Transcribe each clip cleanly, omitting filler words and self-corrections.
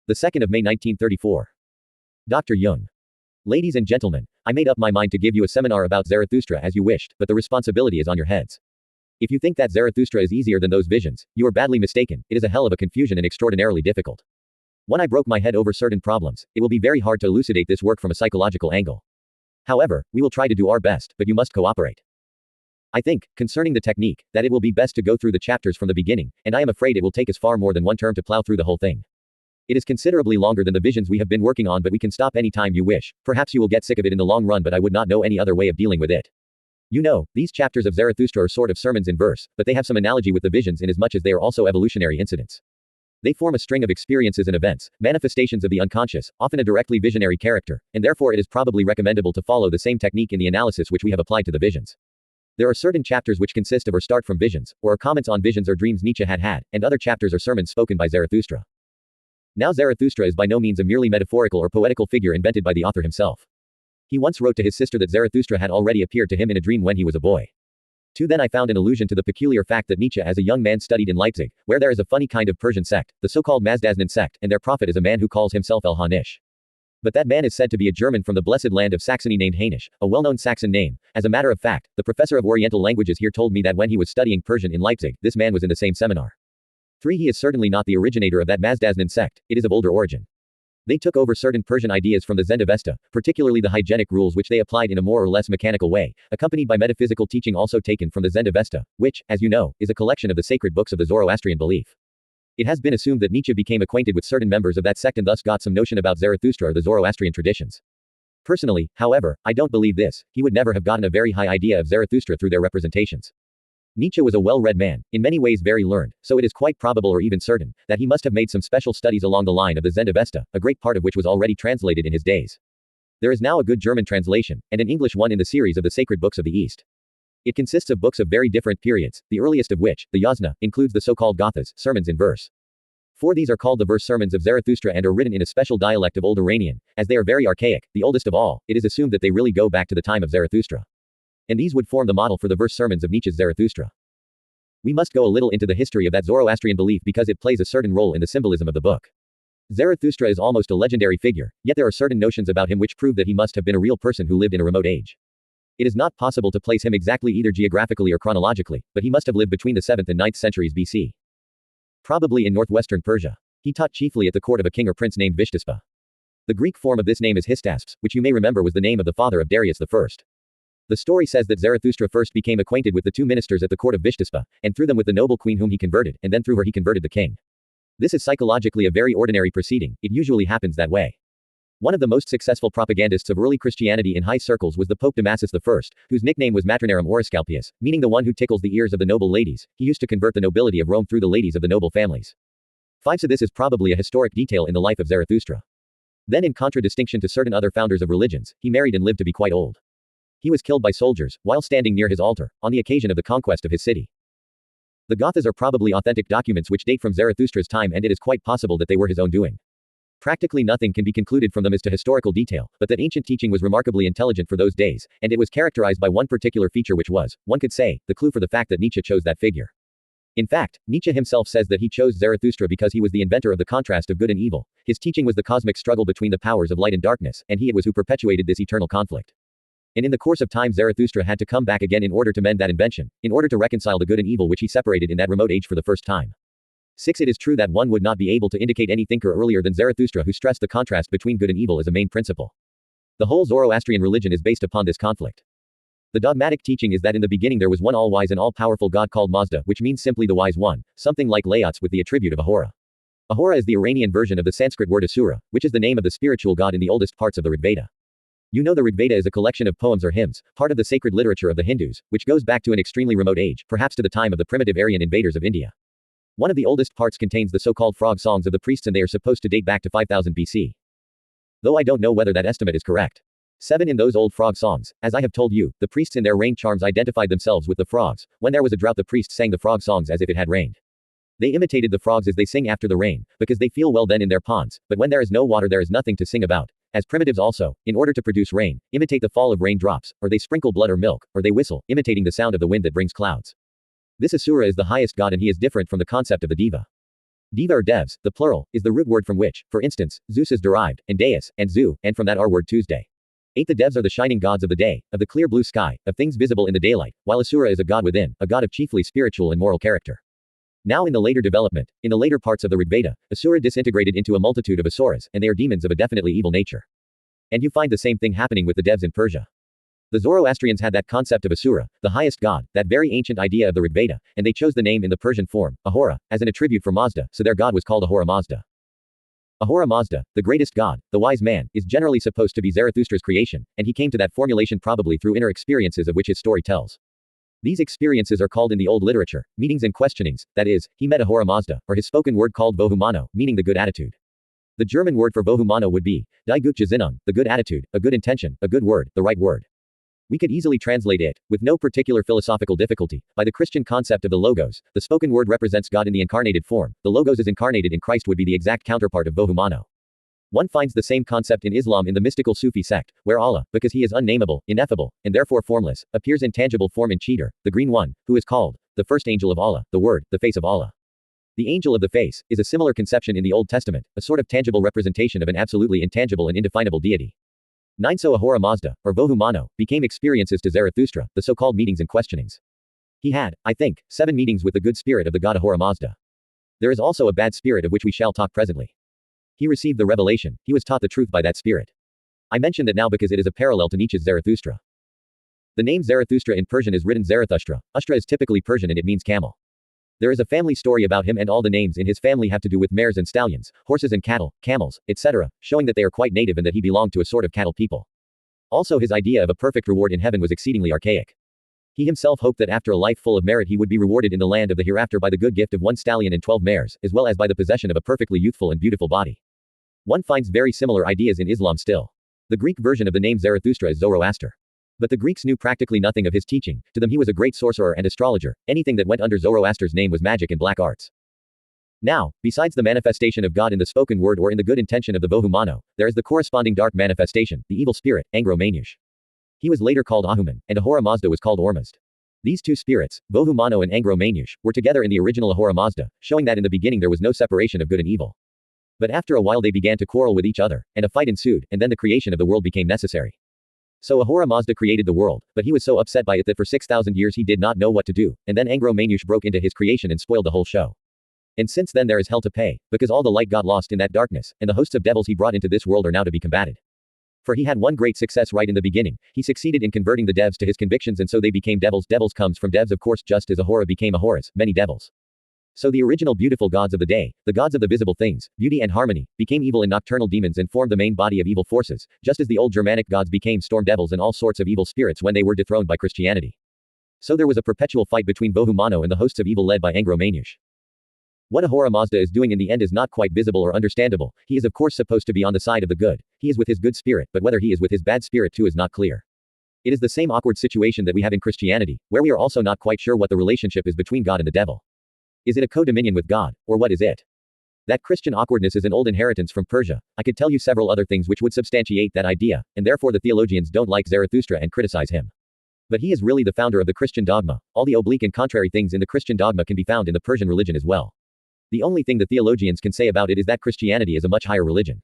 The 2nd of May 1934. Dr. Jung. Ladies and gentlemen, I made up my mind to give you a seminar about Zarathustra as you wished, but the responsibility is on your heads. If you think that Zarathustra is easier than those visions, you are badly mistaken. It is a hell of a confusion and extraordinarily difficult. When I broke my head over certain problems, it will be very hard to elucidate this work from a psychological angle. However, we will try to do our best, but you must cooperate. I think, concerning the technique, that it will be best to go through the chapters from the beginning, and I am afraid it will take us far more than one term to plow through the whole thing. It is considerably longer than the visions we have been working on, but we can stop any time you wish. Perhaps you will get sick of it in the long run, but I would not know any other way of dealing with it. You know, these chapters of Zarathustra are sort of sermons in verse, but they have some analogy with the visions inasmuch as they are also evolutionary incidents. They form a string of experiences and events, manifestations of the unconscious, often a directly visionary character, and therefore it is probably recommendable to follow the same technique in the analysis which we have applied to the visions. There are certain chapters which consist of or start from visions, or are comments on visions or dreams Nietzsche had, and other chapters are sermons spoken by Zarathustra. Now Zarathustra is by no means a merely metaphorical or poetical figure invented by the author himself. He once wrote to his sister that Zarathustra had already appeared to him in a dream when he was a boy. Then I found an allusion to the peculiar fact that Nietzsche as a young man studied in Leipzig, where there is a funny kind of Persian sect, the so-called Mazdaznan sect, and their prophet is a man who calls himself El-Hanish. But that man is said to be a German from the blessed land of Saxony named Hainish, a well-known Saxon name. As a matter of fact, the professor of Oriental languages here told me that when he was studying Persian in Leipzig, this man was in the same seminar. He is certainly not the originator of that Mazdaznan sect, it is of older origin. They took over certain Persian ideas from the Zendavesta, particularly the hygienic rules which they applied in a more or less mechanical way, accompanied by metaphysical teaching also taken from the Zendavesta, which, as you know, is a collection of the sacred books of the Zoroastrian belief. It has been assumed that Nietzsche became acquainted with certain members of that sect and thus got some notion about Zarathustra or the Zoroastrian traditions. Personally, however, I don't believe this. He would never have gotten a very high idea of Zarathustra through their representations. Nietzsche was a well-read man, in many ways very learned, so it is quite probable or even certain, that he must have made some special studies along the line of the Zendavesta, a great part of which was already translated in his days. There is now a good German translation, and an English one in the series of the Sacred Books of the East. It consists of books of very different periods, the earliest of which, the Yasna, includes the so-called Gathas, sermons in verse. These are called the verse sermons of Zarathustra and are written in a special dialect of Old Iranian, as they are very archaic, the oldest of all. It is assumed that they really go back to the time of Zarathustra. And these would form the model for the verse sermons of Nietzsche's Zarathustra. We must go a little into the history of that Zoroastrian belief because it plays a certain role in the symbolism of the book. Zarathustra is almost a legendary figure, yet there are certain notions about him which prove that he must have been a real person who lived in a remote age. It is not possible to place him exactly either geographically or chronologically, but he must have lived between the 7th and 9th centuries BC. Probably in northwestern Persia. He taught chiefly at the court of a king or prince named Vishtaspa. The Greek form of this name is Hystaspes, which you may remember was the name of the father of Darius I. The story says that Zarathustra first became acquainted with the two ministers at the court of Vishtaspa, and through them with the noble queen whom he converted, and then through her he converted the king. This is psychologically a very ordinary proceeding, it usually happens that way. One of the most successful propagandists of early Christianity in high circles was the Pope Damasus I, whose nickname was Matronarum Oroscalpius, meaning the one who tickles the ears of the noble ladies. He used to convert the nobility of Rome through the ladies of the noble families. So this is probably a historic detail in the life of Zarathustra. Then in contradistinction to certain other founders of religions, he married and lived to be quite old. He was killed by soldiers, while standing near his altar, on the occasion of the conquest of his city. The Gathas are probably authentic documents which date from Zarathustra's time, and it is quite possible that they were his own doing. Practically nothing can be concluded from them as to historical detail, but that ancient teaching was remarkably intelligent for those days, and it was characterized by one particular feature which was, one could say, the clue for the fact that Nietzsche chose that figure. In fact, Nietzsche himself says that he chose Zarathustra because he was the inventor of the contrast of good and evil. His teaching was the cosmic struggle between the powers of light and darkness, and he it was who perpetuated this eternal conflict. And in the course of time Zarathustra had to come back again in order to mend that invention, in order to reconcile the good and evil which he separated in that remote age for the first time. 6. It is true that one would not be able to indicate any thinker earlier than Zarathustra who stressed the contrast between good and evil as a main principle. The whole Zoroastrian religion is based upon this conflict. The dogmatic teaching is that in the beginning there was one all-wise and all-powerful God called Mazda, which means simply the wise one, something like Layats with the attribute of Ahura. Ahura is the Iranian version of the Sanskrit word Asura, which is the name of the spiritual god in the oldest parts of the Rigveda. You know the Rigveda is a collection of poems or hymns, part of the sacred literature of the Hindus, which goes back to an extremely remote age, perhaps to the time of the primitive Aryan invaders of India. One of the oldest parts contains the so-called frog songs of the priests, and they are supposed to date back to 5000 BC. Though I don't know whether that estimate is correct. 7. In those old frog songs, as I have told you, the priests in their rain charms identified themselves with the frogs. When there was a drought the priests sang the frog songs as if it had rained. They imitated the frogs as they sing after the rain, because they feel well then in their ponds, but when there is no water there is nothing to sing about. As primitives also, in order to produce rain, imitate the fall of raindrops, or they sprinkle blood or milk, or they whistle, imitating the sound of the wind that brings clouds. This Asura is the highest god, and he is different from the concept of the Deva. Deva or devs, the plural, is the root word from which, for instance, Zeus is derived, and Deus, and Zoo, and from that our word Tuesday. 8. The devs are the shining gods of the day, of the clear blue sky, of things visible in the daylight, while Asura is a god within, a god of chiefly spiritual and moral character. Now in the later development, in the later parts of the Rigveda, Asura disintegrated into a multitude of Asuras, and they are demons of a definitely evil nature. And you find the same thing happening with the devs in Persia. The Zoroastrians had that concept of Asura, the highest god, that very ancient idea of the Rigveda, and they chose the name in the Persian form, Ahura, as an attribute for Mazda, so their god was called Ahura Mazda. Ahura Mazda, the greatest god, the wise man, is generally supposed to be Zarathustra's creation, and he came to that formulation probably through inner experiences of which his story tells. These experiences are called in the old literature, meetings and questionings, that is, he met Ahura Mazda, or his spoken word called Vohumano, meaning the good attitude. The German word for Vohumano would be, die gute Gesinnung, the good attitude, a good intention, a good word, the right word. We could easily translate it, with no particular philosophical difficulty, by the Christian concept of the Logos. The spoken word represents God in the incarnated form, the Logos is incarnated in Christ would be the exact counterpart of Vohumano. One finds the same concept in Islam in the mystical Sufi sect, where Allah, because he is unnameable, ineffable, and therefore formless, appears in tangible form in Cheater, the green one, who is called the first angel of Allah, the word, the face of Allah. The angel of the face is a similar conception in the Old Testament, a sort of tangible representation of an absolutely intangible and indefinable deity. 9. So Ahura Mazda, or Vohumano, became experiences to Zarathustra, the so-called meetings and questionings. He had, I think, 7 meetings with the good spirit of the god Ahura Mazda. There is also a bad spirit of which we shall talk presently. He received the revelation, he was taught the truth by that spirit. I mention that now because it is a parallel to Nietzsche's Zarathustra. The name Zarathustra in Persian is written Zarathustra. Ustra is typically Persian and it means camel. There is a family story about him and all the names in his family have to do with mares and stallions, horses and cattle, camels, etc., showing that they are quite native and that he belonged to a sort of cattle people. Also his idea of a perfect reward in heaven was exceedingly archaic. He himself hoped that after a life full of merit he would be rewarded in the land of the hereafter by the good gift of 1 stallion and 12 mares, as well as by the possession of a perfectly youthful and beautiful body. One finds very similar ideas in Islam still. The Greek version of the name Zarathustra is Zoroaster. But the Greeks knew practically nothing of his teaching, to them he was a great sorcerer and astrologer, anything that went under Zoroaster's name was magic and black arts. Now, besides the manifestation of God in the spoken word or in the good intention of the Vohumano, there is the corresponding dark manifestation, the evil spirit, Angro Mainyush. He was later called Ahuman, and Ahura Mazda was called Ormazd. These two spirits, Vohumano and Angro Mainyush, were together in the original Ahura Mazda, showing that in the beginning there was no separation of good and evil. But after a while they began to quarrel with each other, and a fight ensued, and then the creation of the world became necessary. So Ahura Mazda created the world, but he was so upset by it that for 6,000 years he did not know what to do, and then Angro Mainyush broke into his creation and spoiled the whole show. And since then there is hell to pay, because all the light got lost in that darkness, and the hosts of devils he brought into this world are now to be combated. For he had one great success right in the beginning, he succeeded in converting the devs to his convictions and so they became devils. Devils comes from devs of course just as Ahura became Ahuras, many devils. So the original beautiful gods of the day, the gods of the visible things, beauty and harmony, became evil and nocturnal demons and formed the main body of evil forces, just as the old Germanic gods became storm devils and all sorts of evil spirits when they were dethroned by Christianity. So there was a perpetual fight between Vohumano and the hosts of evil led by Angro Mainyush. What Ahura Mazda is doing in the end is not quite visible or understandable. He is of course supposed to be on the side of the good. He is with his good spirit, but whether he is with his bad spirit too is not clear. It is the same awkward situation that we have in Christianity, where we are also not quite sure what the relationship is between God and the devil. Is it a co-dominion with God, or what is it? That Christian awkwardness is an old inheritance from Persia. I could tell you several other things which would substantiate that idea, and therefore the theologians don't like Zarathustra and criticize him. But he is really the founder of the Christian dogma. All the oblique and contrary things in the Christian dogma can be found in the Persian religion as well. The only thing the theologians can say about it is that Christianity is a much higher religion.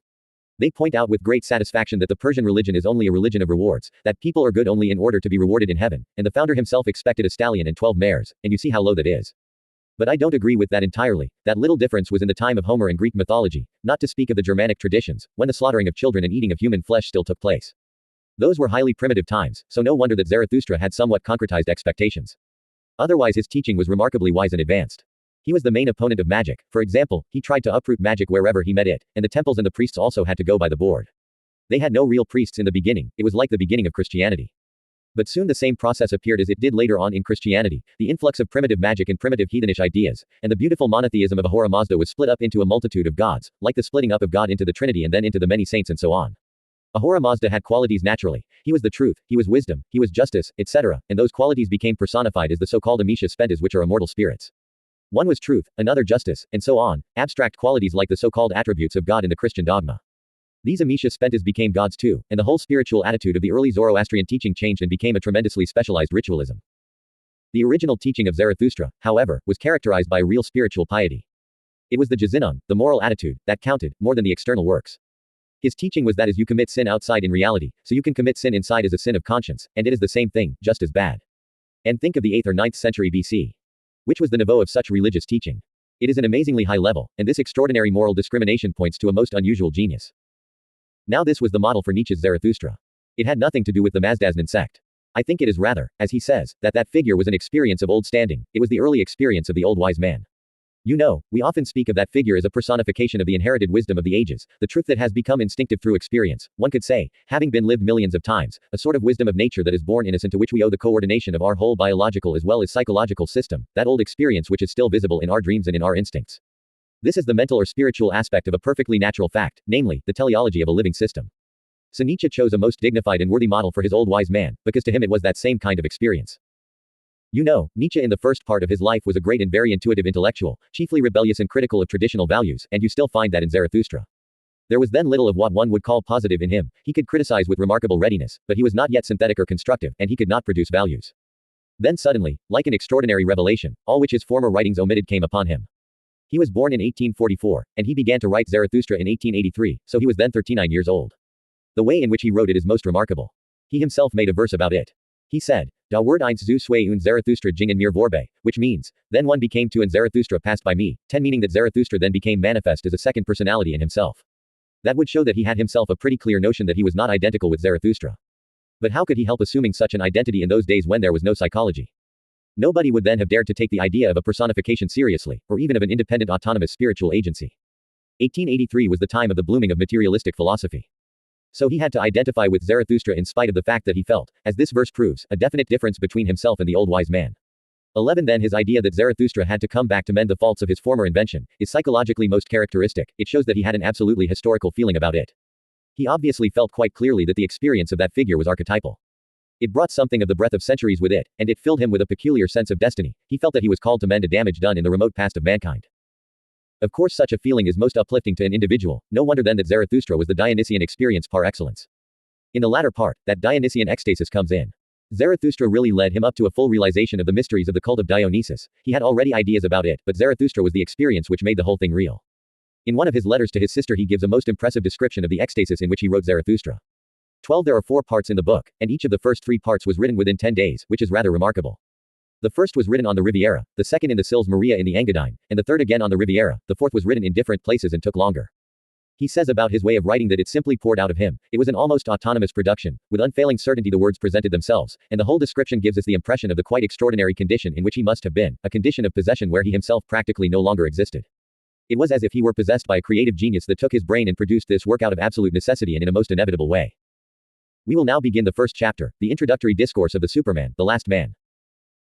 They point out with great satisfaction that the Persian religion is only a religion of rewards, that people are good only in order to be rewarded in heaven, and the founder himself expected a stallion and 12 mares, and you see how low that is. But I don't agree with that entirely. That little difference was in the time of Homer and Greek mythology, not to speak of the Germanic traditions, when the slaughtering of children and eating of human flesh still took place. Those were highly primitive times, so no wonder that Zarathustra had somewhat concretized expectations. Otherwise his teaching was remarkably wise and advanced. He was the main opponent of magic. For example, he tried to uproot magic wherever he met it, and the temples and the priests also had to go by the board. They had no real priests in the beginning, it was like the beginning of Christianity. But soon the same process appeared as it did later on in Christianity, the influx of primitive magic and primitive heathenish ideas, and the beautiful monotheism of Ahura Mazda was split up into a multitude of gods, like the splitting up of God into the Trinity and then into the many saints and so on. Ahura Mazda had qualities naturally, he was the truth, he was wisdom, he was justice, etc., and those qualities became personified as the so-called Amisha Spentas which are immortal spirits. One was truth, another justice, and so on, abstract qualities like the so-called attributes of God in the Christian dogma. These Amisha Spentas became gods too, and the whole spiritual attitude of the early Zoroastrian teaching changed and became a tremendously specialized ritualism. The original teaching of Zarathustra, however, was characterized by real spiritual piety. It was the Gesinnung, the moral attitude, that counted, more than the external works. His teaching was that as you commit sin outside in reality, so you can commit sin inside as a sin of conscience, and it is the same thing, just as bad. And think of the 8th or 9th century BC. Which was the niveau of such religious teaching. It is an amazingly high level, and this extraordinary moral discrimination points to a most unusual genius. Now this was the model for Nietzsche's Zarathustra. It had nothing to do with the Mazdaznan sect. I think it is rather, as he says, that figure was an experience of old standing, it was the early experience of the old wise man. You know, we often speak of that figure as a personification of the inherited wisdom of the ages, the truth that has become instinctive through experience, one could say, having been lived millions of times, a sort of wisdom of nature that is born in us and to which we owe the coordination of our whole biological as well as psychological system, that old experience which is still visible in our dreams and in our instincts. This is the mental or spiritual aspect of a perfectly natural fact, namely, the teleology of a living system. So Nietzsche chose a most dignified and worthy model for his old wise man, because to him it was that same kind of experience. You know, Nietzsche in the first part of his life was a great and very intuitive intellectual, chiefly rebellious and critical of traditional values, and you still find that in Zarathustra. There was then little of what one would call positive in him, he could criticize with remarkable readiness, but he was not yet synthetic or constructive, and he could not produce values. Then suddenly, like an extraordinary revelation, all which his former writings omitted came upon him. He was born in 1844, and he began to write Zarathustra in 1883, so he was then 39 years old. The way in which he wrote it is most remarkable. He himself made a verse about it. He said, Da word eins zu zwei und Zarathustra gingen mir vorbe, which means, then one became two and Zarathustra passed by me, 10 meaning that Zarathustra then became manifest as a second personality in himself. That would show that he had himself a pretty clear notion that he was not identical with Zarathustra. But how could he help assuming such an identity in those days when there was no psychology? Nobody would then have dared to take the idea of a personification seriously, or even of an independent autonomous spiritual agency. 1883 was the time of the blooming of materialistic philosophy. So he had to identify with Zarathustra in spite of the fact that he felt, as this verse proves, a definite difference between himself and the old wise man. 11 Then his idea that Zarathustra had to come back to mend the faults of his former invention, is psychologically most characteristic, it shows that he had an absolutely historical feeling about it. He obviously felt quite clearly that the experience of that figure was archetypal. It brought something of the breath of centuries with it, and it filled him with a peculiar sense of destiny, he felt that he was called to mend a damage done in the remote past of mankind. Of course such a feeling is most uplifting to an individual, no wonder then that Zarathustra was the Dionysian experience par excellence. In the latter part, that Dionysian ecstasis comes in. Zarathustra really led him up to a full realization of the mysteries of the cult of Dionysus. He had already ideas about it, but Zarathustra was the experience which made the whole thing real. In one of his letters to his sister he gives a most impressive description of the ecstasis in which he wrote Zarathustra. 12 There are 4 parts in the book, and each of the first 3 parts was written within 10 days, which is rather remarkable. The first was written on the Riviera, the second in the Sils Maria in the Engadine, and the third again on the Riviera, the fourth was written in different places and took longer. He says about his way of writing that it simply poured out of him, it was an almost autonomous production, with unfailing certainty the words presented themselves, and the whole description gives us the impression of the quite extraordinary condition in which he must have been, a condition of possession where he himself practically no longer existed. It was as if he were possessed by a creative genius that took his brain and produced this work out of absolute necessity and in a most inevitable way. We will now begin the first chapter, the introductory discourse of the Superman, the last man.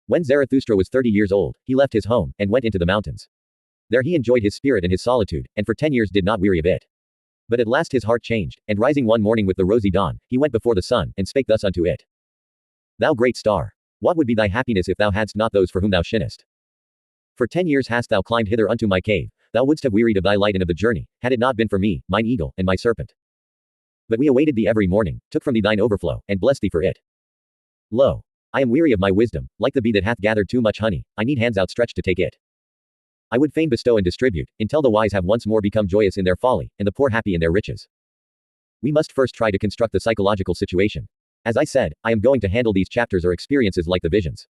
When Zarathustra was 30 years old, he left his home, and went into the mountains. There he enjoyed his spirit and his solitude, and for 10 years did not weary of it. But at last his heart changed, and rising one morning with the rosy dawn, he went before the sun, and spake thus unto it. Thou great star! What would be thy happiness if thou hadst not those for whom thou shinest? For 10 years hast thou climbed hither unto my cave, thou wouldst have wearied of thy light and of the journey, had it not been for me, mine eagle, and my serpent. But we awaited thee every morning, took from thee thine overflow, and blessed thee for it. Lo! I am weary of my wisdom, like the bee that hath gathered too much honey, I need hands outstretched to take it. I would fain bestow and distribute, until the wise have once more become joyous in their folly, and the poor happy in their riches. We must first try to construct the psychological situation. As I said, I am going to handle these chapters or experiences like the visions.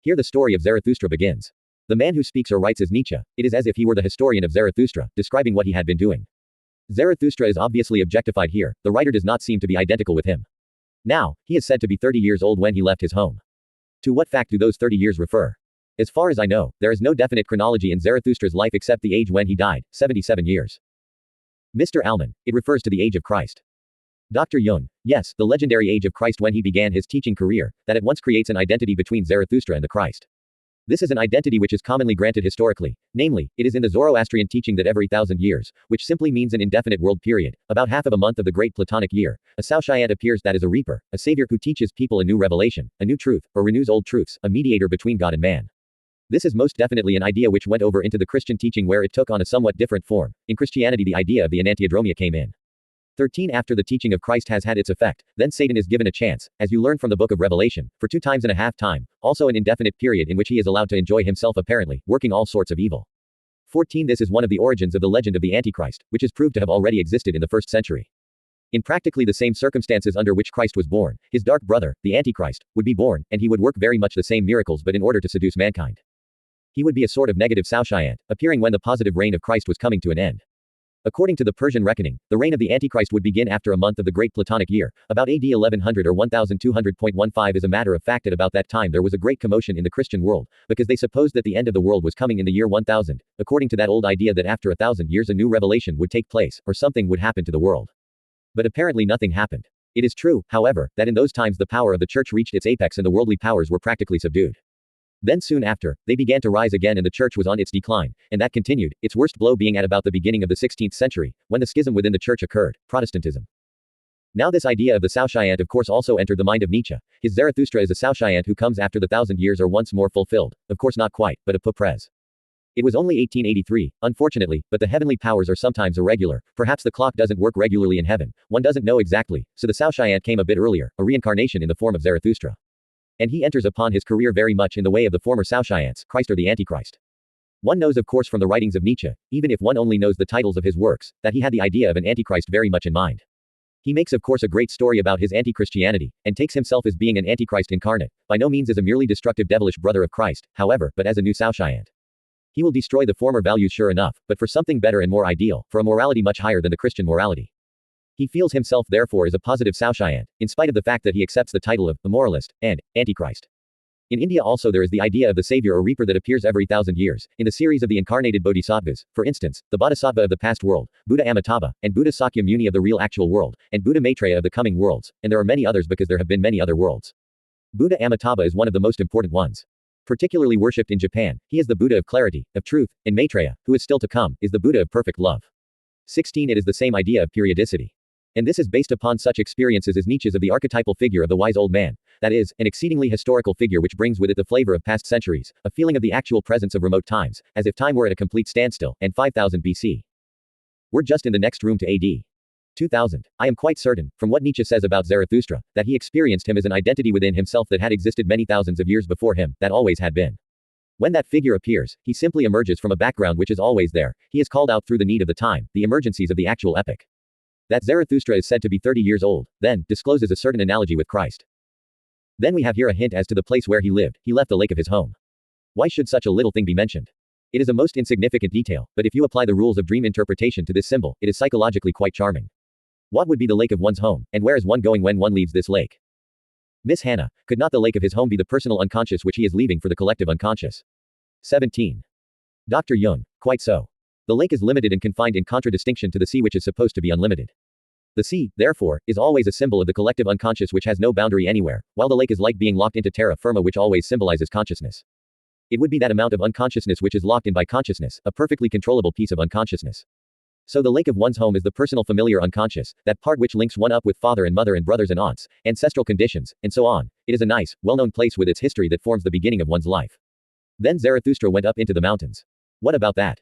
Here the story of Zarathustra begins. The man who speaks or writes is Nietzsche, it is as if he were the historian of Zarathustra, describing what he had been doing. Zarathustra is obviously objectified here, the writer does not seem to be identical with him. Now, he is said to be 30 years old when he left his home. To what fact do those 30 years refer? As far as I know, there is no definite chronology in Zarathustra's life except the age when he died, 77 years. Mr. Alman, it refers to the age of Christ. Dr. Jung, yes, the legendary age of Christ when he began his teaching career, that at once creates an identity between Zarathustra and the Christ. This is an identity which is commonly granted historically, namely, it is in the Zoroastrian teaching that every 1,000 years, which simply means an indefinite world period, about half of a month of the great Platonic year, a Saoshyant appears that is a reaper, a savior who teaches people a new revelation, a new truth, or renews old truths, a mediator between God and man. This is most definitely an idea which went over into the Christian teaching where it took on a somewhat different form. In Christianity the idea of the enantiodromia came in. 13 After the teaching of Christ has had its effect, then Satan is given a chance, as you learn from the book of Revelation, for 2 times and a half time, also an indefinite period in which he is allowed to enjoy himself apparently, working all sorts of evil. 14. This is one of the origins of the legend of the Antichrist, which is proved to have already existed in the 1st century. In practically the same circumstances under which Christ was born, his dark brother, the Antichrist, would be born, and he would work very much the same miracles but in order to seduce mankind. He would be a sort of negative Saoshyant, appearing when the positive reign of Christ was coming to an end. According to the Persian reckoning, the reign of the Antichrist would begin after a month of the Great Platonic Year, about AD 1100 or 1200.15. As a matter of fact, at about that time there was a great commotion in the Christian world, because they supposed that the end of the world was coming in the year 1000, according to that old idea that after 1,000 years a new revelation would take place, or something would happen to the world. But apparently nothing happened. It is true, however, that in those times the power of the church reached its apex and the worldly powers were practically subdued. Then soon after, they began to rise again and the church was on its decline, and that continued, its worst blow being at about the beginning of the 16th century, when the schism within the church occurred, Protestantism. Now this idea of the Saoshyant of course also entered the mind of Nietzsche. His Zarathustra is a Saoshyant who comes after the 1,000 years are once more fulfilled, of course not quite, but a peu près. It was only 1883, unfortunately, but the heavenly powers are sometimes irregular, perhaps the clock doesn't work regularly in heaven, one doesn't know exactly, so the Saoshyant came a bit earlier, a reincarnation in the form of Zarathustra. And he enters upon his career very much in the way of the former Saoshyants, Christ or the Antichrist. One knows of course from the writings of Nietzsche, even if one only knows the titles of his works, that he had the idea of an Antichrist very much in mind. He makes of course a great story about his anti-Christianity, and takes himself as being an Antichrist incarnate, by no means as a merely destructive devilish brother of Christ, however, but as a new Saoshyant. He will destroy the former values sure enough, but for something better and more ideal, for a morality much higher than the Christian morality. He feels himself therefore as a positive Saoshyant, in spite of the fact that he accepts the title of immoralist and Antichrist. In India also there is the idea of the savior or reaper that appears every 1,000 years, in the series of the incarnated bodhisattvas, for instance, the Bodhisattva of the past world, Buddha Amitabha, and Buddha Sakya Muni of the real actual world, and Buddha Maitreya of the coming worlds, and there are many others because there have been many other worlds. Buddha Amitabha is one of the most important ones. Particularly worshipped in Japan, he is the Buddha of clarity, of truth, and Maitreya, who is still to come, is the Buddha of perfect love. 16. It is the same idea of periodicity. And this is based upon such experiences as Nietzsche's of the archetypal figure of the wise old man, that is, an exceedingly historical figure which brings with it the flavor of past centuries, a feeling of the actual presence of remote times, as if time were at a complete standstill, and 5000 BC. We're just in the next room to AD 2000. I am quite certain, from what Nietzsche says about Zarathustra, that he experienced him as an identity within himself that had existed many thousands of years before him, that always had been. When that figure appears, he simply emerges from a background which is always there, he is called out through the need of the time, the emergencies of the actual epoch. That Zarathustra is said to be 30 years old, then, discloses a certain analogy with Christ. Then we have here a hint as to the place where he lived, he left the lake of his home. Why should such a little thing be mentioned? It is a most insignificant detail, but if you apply the rules of dream interpretation to this symbol, it is psychologically quite charming. What would be the lake of one's home, and where is one going when one leaves this lake? Miss Hannah, could not the lake of his home be the personal unconscious which he is leaving for the collective unconscious? 17. Dr. Jung, quite so. The lake is limited and confined in contradistinction to the sea which is supposed to be unlimited. The sea, therefore, is always a symbol of the collective unconscious which has no boundary anywhere, while the lake is like being locked into terra firma which always symbolizes consciousness. It would be that amount of unconsciousness which is locked in by consciousness, a perfectly controllable piece of unconsciousness. So the lake of one's home is the personal familiar unconscious, that part which links one up with father and mother and brothers and aunts, ancestral conditions, and so on. It is a nice, well-known place with its history that forms the beginning of one's life. Then Zarathustra went up into the mountains. What about that?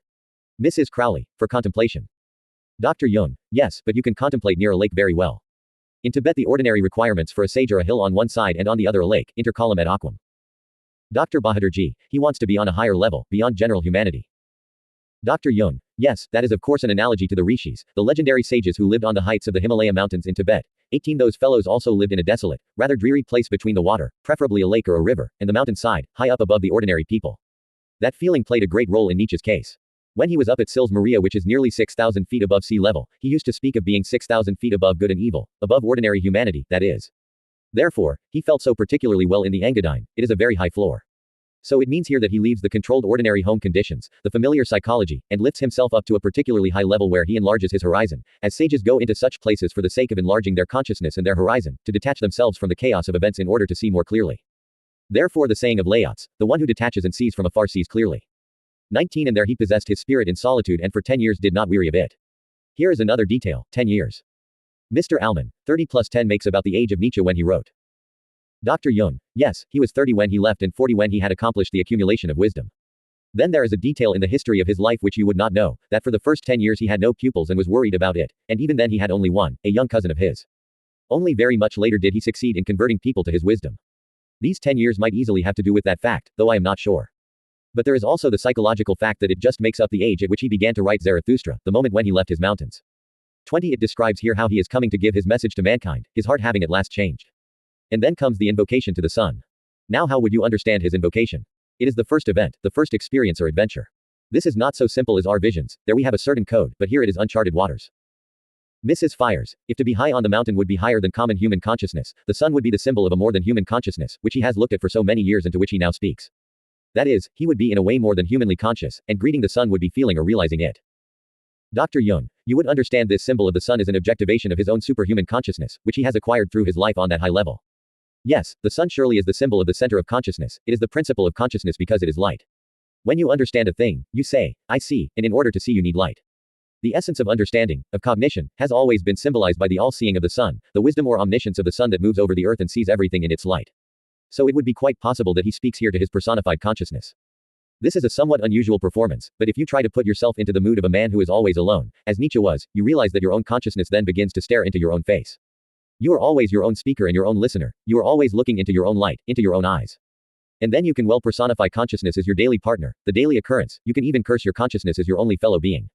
Mrs. Crowley, for contemplation. Dr. Jung, yes, but you can contemplate near a lake very well. In Tibet the ordinary requirements for a sage are a hill on one side and on the other a lake, inter caelum et aquam. Dr. Bahadurji, he wants to be on a higher level, beyond general humanity. Dr. Jung, yes, that is of course an analogy to the rishis, the legendary sages who lived on the heights of the Himalaya mountains in Tibet. 18. Those fellows also lived in a desolate, rather dreary place between the water, preferably a lake or a river, and the mountainside, high up above the ordinary people. That feeling played a great role in Nietzsche's case. When he was up at Sils Maria, which is nearly 6,000 feet above sea level, he used to speak of being 6,000 feet above good and evil, above ordinary humanity, that is. Therefore, he felt so particularly well in the Engadine, it is a very high floor. So it means here that he leaves the controlled ordinary home conditions, the familiar psychology, and lifts himself up to a particularly high level where he enlarges his horizon, as sages go into such places for the sake of enlarging their consciousness and their horizon, to detach themselves from the chaos of events in order to see more clearly. Therefore the saying of Laots, the one who detaches and sees from afar sees clearly. 19. And there he possessed his spirit in solitude and for 10 years did not weary of it. Here is another detail, 10 years. Mr. Alman, 30 plus 10 makes about the age of Nietzsche when he wrote. Dr. Jung, yes, he was 30 when he left and 40 when he had accomplished the accumulation of wisdom. Then there is a detail in the history of his life which you would not know, that for the first 10 years he had no pupils and was worried about it, and even then he had only one, a young cousin of his. Only very much later did he succeed in converting people to his wisdom. These 10 years might easily have to do with that fact, though I am not sure. But there is also the psychological fact that it just makes up the age at which he began to write Zarathustra, the moment when he left his mountains. 20. It describes here how he is coming to give his message to mankind, his heart having at last changed. And then comes the invocation to the sun. Now how would you understand his invocation? It is the first event, the first experience or adventure. This is not so simple as our visions, there we have a certain code, but here it is uncharted waters. Mrs. Fires. If to be high on the mountain would be higher than common human consciousness, the sun would be the symbol of a more than human consciousness, which he has looked at for so many years and to which he now speaks. That is, he would be in a way more than humanly conscious, and greeting the sun would be feeling or realizing it. Dr. Jung. You would understand this symbol of the sun as an objectivation of his own superhuman consciousness, which he has acquired through his life on that high level. Yes, the sun surely is the symbol of the center of consciousness, it is the principle of consciousness because it is light. When you understand a thing, you say, I see, and in order to see you need light. The essence of understanding, of cognition, has always been symbolized by the all-seeing of the sun, the wisdom or omniscience of the sun that moves over the earth and sees everything in its light. So it would be quite possible that he speaks here to his personified consciousness. This is a somewhat unusual performance, but if you try to put yourself into the mood of a man who is always alone, as Nietzsche was, you realize that your own consciousness then begins to stare into your own face. You are always your own speaker and your own listener, you are always looking into your own light, into your own eyes. And then you can well personify consciousness as your daily partner, the daily occurrence, you can even curse your consciousness as your only fellow being.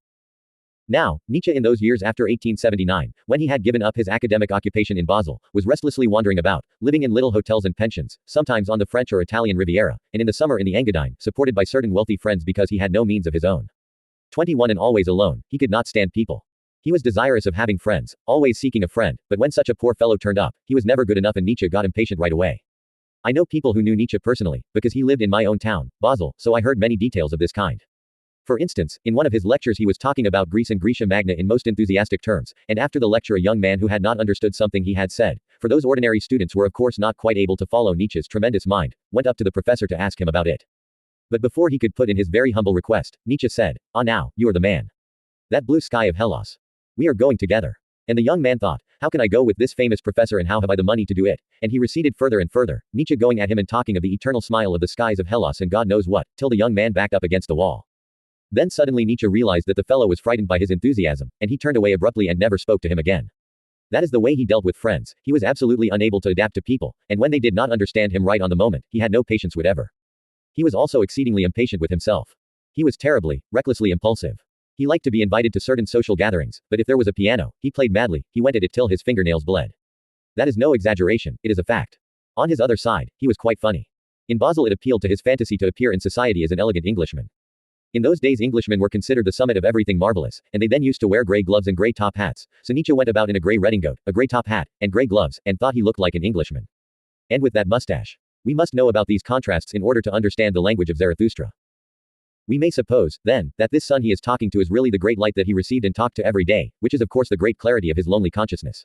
Now, Nietzsche in those years after 1879, when he had given up his academic occupation in Basel, was restlessly wandering about, living in little hotels and pensions, sometimes on the French or Italian Riviera, and in the summer in the Engadine, supported by certain wealthy friends because he had no means of his own. 21 and always alone, he could not stand people. He was desirous of having friends, always seeking a friend, but when such a poor fellow turned up, he was never good enough and Nietzsche got impatient right away. I know people who knew Nietzsche personally, because he lived in my own town, Basel, so I heard many details of this kind. For instance, in one of his lectures he was talking about Greece and Graecia Magna in most enthusiastic terms, and after the lecture a young man who had not understood something he had said, for those ordinary students were of course not quite able to follow Nietzsche's tremendous mind, went up to the professor to ask him about it. But before he could put in his very humble request, Nietzsche said, "Ah now, you are the man. That blue sky of Hellas. We are going together." And the young man thought, how can I go with this famous professor and how have I the money to do it? And he receded further and further, Nietzsche going at him and talking of the eternal smile of the skies of Hellas and God knows what, till the young man backed up against the wall. Then suddenly Nietzsche realized that the fellow was frightened by his enthusiasm, and he turned away abruptly and never spoke to him again. That is the way he dealt with friends, he was absolutely unable to adapt to people, and when they did not understand him right on the moment, he had no patience whatever. He was also exceedingly impatient with himself. He was terribly, recklessly impulsive. He liked to be invited to certain social gatherings, but if there was a piano, he played madly, he went at it till his fingernails bled. That is no exaggeration, it is a fact. On his other side, he was quite funny. In Basel it appealed to his fantasy to appear in society as an elegant Englishman. In those days Englishmen were considered the summit of everything marvelous, and they then used to wear grey gloves and grey top hats, so Nietzsche went about in a grey redingote, a grey top hat, and grey gloves, and thought he looked like an Englishman. And with that mustache. We must know about these contrasts in order to understand the language of Zarathustra. We may suppose, then, that this sun he is talking to is really the great light that he received and talked to every day, which is of course the great clarity of his lonely consciousness.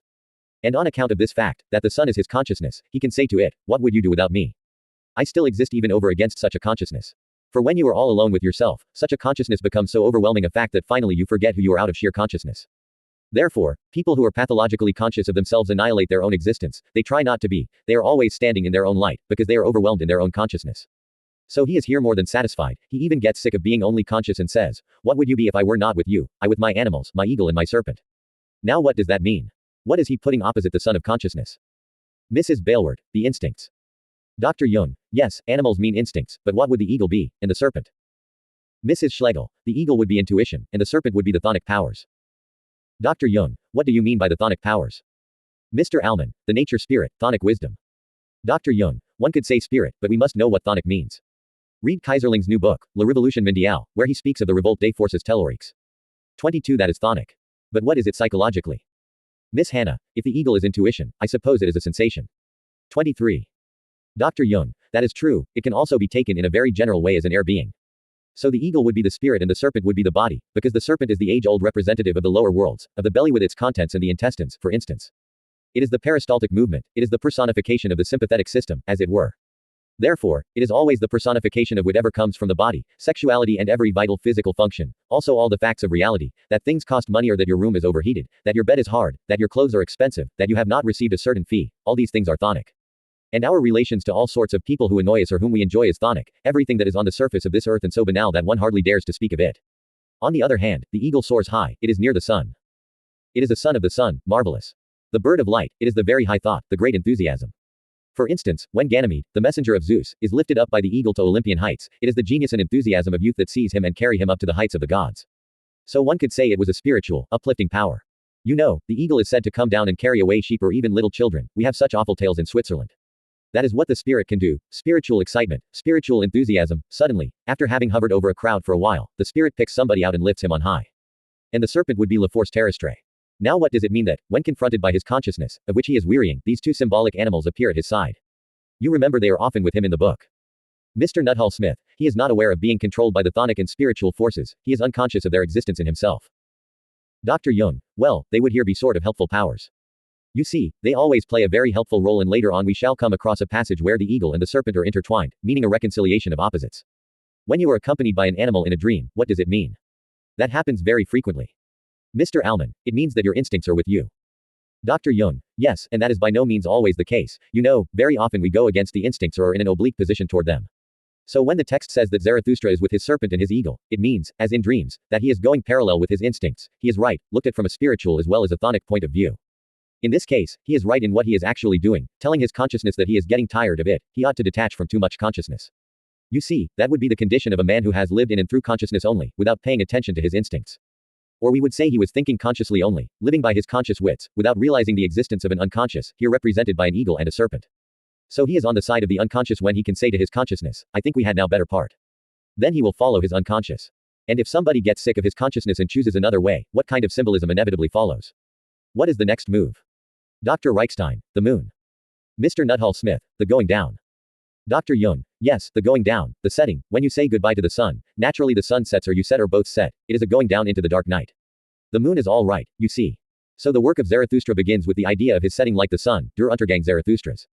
And on account of this fact, that the sun is his consciousness, he can say to it, what would you do without me? I still exist even over against such a consciousness. For when you are all alone with yourself, such a consciousness becomes so overwhelming a fact that finally you forget who you are out of sheer consciousness. Therefore, people who are pathologically conscious of themselves annihilate their own existence, they try not to be, they are always standing in their own light, because they are overwhelmed in their own consciousness. So he is here more than satisfied, he even gets sick of being only conscious and says, what would you be if I were not with you, I with my animals, my eagle and my serpent? Now what does that mean? What is he putting opposite the sun of consciousness? Mrs. Baleward, the instincts. Dr. Jung, yes, animals mean instincts, but what would the eagle be, and the serpent? Mrs. Schlegel, the eagle would be intuition, and the serpent would be the thonic powers. Dr. Jung, what do you mean by the thonic powers? Mr. Alman, the nature spirit, thonic wisdom. Dr. Jung, one could say spirit, but we must know what thonic means. Read Kaiserling's new book, La Révolution Mondiale, where he speaks of the revolt des forces telluriques. 22 That is thonic. But what is it psychologically? Miss Hannah, if the eagle is intuition, I suppose it is a sensation. 23. Dr. Jung, that is true, it can also be taken in a very general way as an air being. So the eagle would be the spirit and the serpent would be the body, because the serpent is the age-old representative of the lower worlds, of the belly with its contents and the intestines, for instance. It is the peristaltic movement, it is the personification of the sympathetic system, as it were. Therefore, it is always the personification of whatever comes from the body, sexuality and every vital physical function, also all the facts of reality, that things cost money or that your room is overheated, that your bed is hard, that your clothes are expensive, that you have not received a certain fee, all these things are thonic. And our relations to all sorts of people who annoy us or whom we enjoy is thonic, everything that is on the surface of this earth and so banal that one hardly dares to speak of it. On the other hand, the eagle soars high, it is near the sun. It is a son of the sun, marvelous. The bird of light, it is the very high thought, the great enthusiasm. For instance, when Ganymede, the messenger of Zeus, is lifted up by the eagle to Olympian heights, it is the genius and enthusiasm of youth that seize him and carry him up to the heights of the gods. So one could say it was a spiritual, uplifting power. You know, the eagle is said to come down and carry away sheep or even little children. We have such awful tales in Switzerland. That is what the spirit can do. Spiritual excitement, spiritual enthusiasm. Suddenly, after having hovered over a crowd for a while, the spirit picks somebody out and lifts him on high. And the serpent would be la force terrestre. Now what does it mean that, when confronted by his consciousness, of which he is wearying, these two symbolic animals appear at his side? You remember they are often with him in the book. Mr. Nuttall Smith, he is not aware of being controlled by the chthonic and spiritual forces, he is unconscious of their existence in himself. Dr. Jung, well, they would here be sort of helpful powers. You see, they always play a very helpful role, and later on we shall come across a passage where the eagle and the serpent are intertwined, meaning a reconciliation of opposites. When you are accompanied by an animal in a dream, what does it mean? That happens very frequently. Mr. Alman, it means that your instincts are with you. Dr. Jung, yes, and that is by no means always the case. You know, very often we go against the instincts or are in an oblique position toward them. So when the text says that Zarathustra is with his serpent and his eagle, it means, as in dreams, that he is going parallel with his instincts. He is right, looked at from a spiritual as well as a chthonic point of view. In this case, he is right in what he is actually doing, telling his consciousness that he is getting tired of it. He ought to detach from too much consciousness. You see, that would be the condition of a man who has lived in and through consciousness only, without paying attention to his instincts. Or we would say he was thinking consciously only, living by his conscious wits, without realizing the existence of an unconscious, here represented by an eagle and a serpent. So he is on the side of the unconscious when he can say to his consciousness, I think we had now better part. Then he will follow his unconscious. And if somebody gets sick of his consciousness and chooses another way, what kind of symbolism inevitably follows? What is the next move? Dr. Reichstein, the moon. Mr. Nuttall Smith, the going down. Dr. Jung, yes, the going down, the setting. When you say goodbye to the sun, naturally the sun sets or you set or both set, it is a going down into the dark night. The moon is all right, you see. So the work of Zarathustra begins with the idea of his setting like the sun, Der Untergang Zarathustras.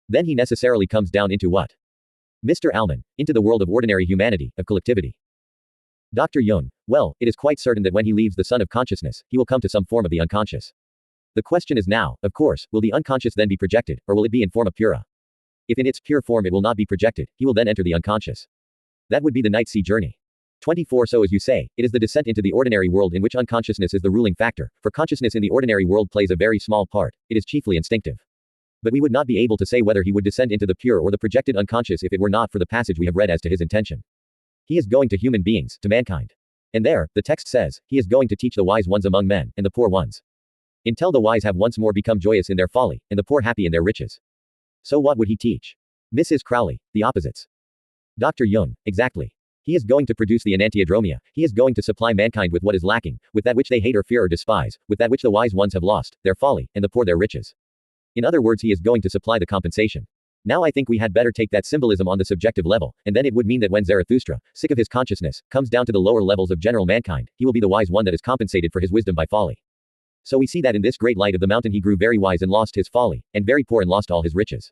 Then he necessarily comes down into what? Mr. Alman, into the world of ordinary humanity, of collectivity. Dr. Jung, well, it is quite certain that when he leaves the sun of consciousness, he will come to some form of the unconscious. The question is now, of course, will the unconscious then be projected, or will it be in forma pura? If in its pure form it will not be projected, he will then enter the unconscious. That would be the night sea journey. 24. So as you say, it is the descent into the ordinary world in which unconsciousness is the ruling factor, for consciousness in the ordinary world plays a very small part, it is chiefly instinctive. But we would not be able to say whether he would descend into the pure or the projected unconscious if it were not for the passage we have read as to his intention. He is going to human beings, to mankind. And there, the text says, he is going to teach the wise ones among men, and the poor ones. Until the wise have once more become joyous in their folly, and the poor happy in their riches. So what would he teach? Mrs. Crowley, the opposites. Dr. Jung, exactly. He is going to produce the enantiodromia, he is going to supply mankind with what is lacking, with that which they hate or fear or despise, with that which the wise ones have lost, their folly, and the poor their riches. In other words, he is going to supply the compensation. Now I think we had better take that symbolism on the subjective level, and then it would mean that when Zarathustra, sick of his consciousness, comes down to the lower levels of general mankind, he will be the wise one that is compensated for his wisdom by folly. So we see that in this great light of the mountain he grew very wise and lost his folly, and very poor and lost all his riches.